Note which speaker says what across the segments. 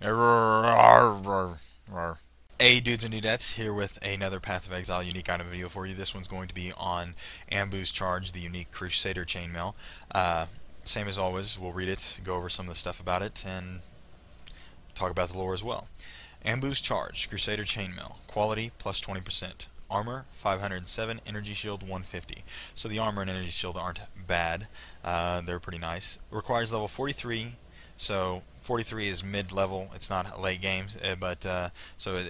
Speaker 1: Hey dudes and dudettes, here with another Path of Exile unique item video for you. This one's going to be on Ambu's Charge, the unique Crusader Chainmail. Same as always, we'll read it, go over some of the stuff about it, and talk about the lore as well. Ambu's Charge, Crusader Chainmail. Quality, plus 20%. Armor, 507. Energy Shield, 150. So the armor and energy shield aren't bad. They're pretty nice. Requires level 43. So 43 is mid-level. It's not late game, but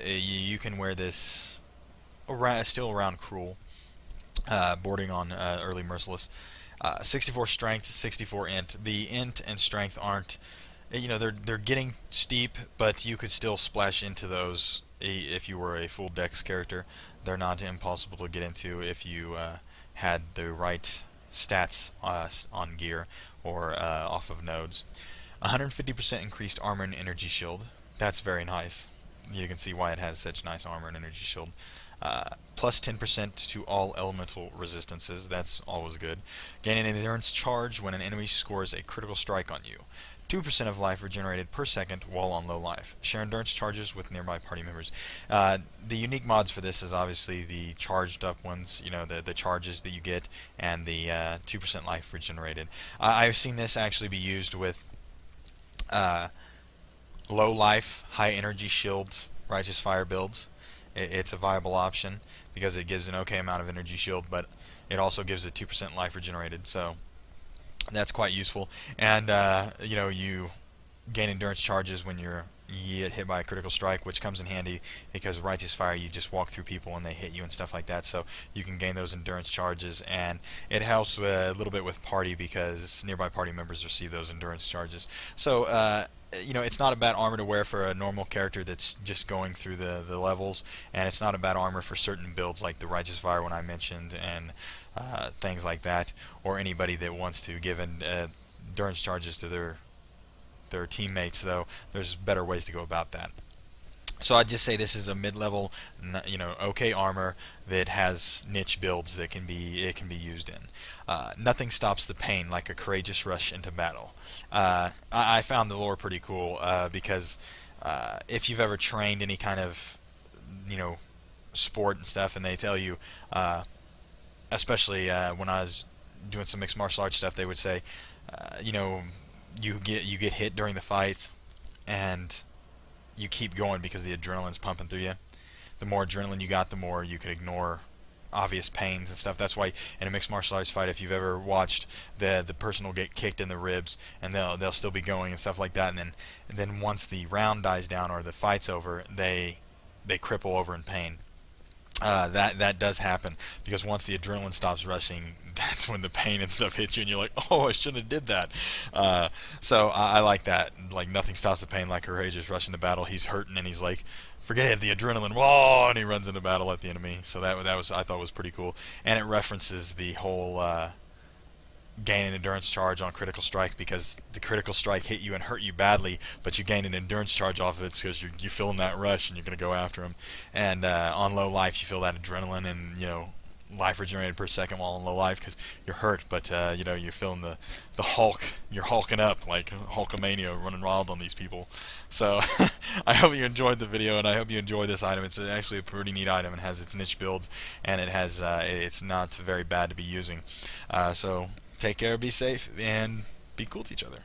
Speaker 1: you can wear this still around Cruel, bordering on early Merciless. 64 Strength, 64 Int. The Int and Strength aren't, they're getting steep, but you could still splash into those if you were a full Dex character. They're not impossible to get into if you had the right stats on gear or off of nodes. 150% increased armor and energy shield. That's very nice. You can see why it has such nice armor and energy shield. Plus 10% to all elemental resistances. That's always good. Gain an endurance charge when an enemy scores a critical strike on you. 2% of life regenerated per second while on low life. Share endurance charges with nearby party members. The unique mods for this is obviously the charged up ones, the charges that you get, and the 2% life regenerated. I've seen this actually be used with low life, high energy shield, righteous fire builds. It's a viable option because it gives an okay amount of energy shield, but it also gives a 2% life regenerated, so that's quite useful. And you gain endurance charges when you get hit by a critical strike, which comes in handy because righteous fire, you just walk through people and they hit you and stuff like that, so you can gain those endurance charges, and it helps a little bit with party because nearby party members receive those endurance charges. So it's not a bad armor to wear for a normal character that's just going through the levels, and it's not a bad armor for certain builds like the righteous fire one I mentioned, and things like that, or anybody that wants to give endurance charges to their teammates, though there's better ways to go about that. So I'd just say this is a mid-level, okay armor that has niche builds that can be used in. Nothing stops the pain like a courageous rush into battle. I found the lore pretty cool because if you've ever trained any kind of sport and stuff, and they tell you, especially when I was doing some mixed martial arts stuff, they would say, you get hit during the fight, and you keep going because the adrenaline's pumping through you. The more adrenaline you got, the more you could ignore obvious pains and stuff. That's why in a mixed martial arts fight, if you've ever watched, the person will get kicked in the ribs and they'll still be going and stuff like that, and then once the round dies down or the fight's over, they cripple over in pain. That does happen because once the adrenaline stops rushing, that's when the pain and stuff hits you, and you're like, oh, I shouldn't have did that. So I like that. Like, nothing stops the pain like courageous rush into battle. He's hurting and he's like, forget it, the adrenaline, whoa, and he runs into battle at the enemy. So that was, I thought, was pretty cool, and it references the whole gain an endurance charge on critical strike, because the critical strike hit you and hurt you badly, but you gain an endurance charge off of it because you're feeling that rush and you're going to go after him. And on low life, you feel that adrenaline and life regenerated per second while on low life because you're hurt, but you're feeling the Hulk. You're hulking up like Hulkamania, running wild on these people. So I hope you enjoyed the video, and I hope you enjoy this item. It's actually a pretty neat item. It has its niche builds, and it's not very bad to be using. So take care, be safe, and be cool to each other.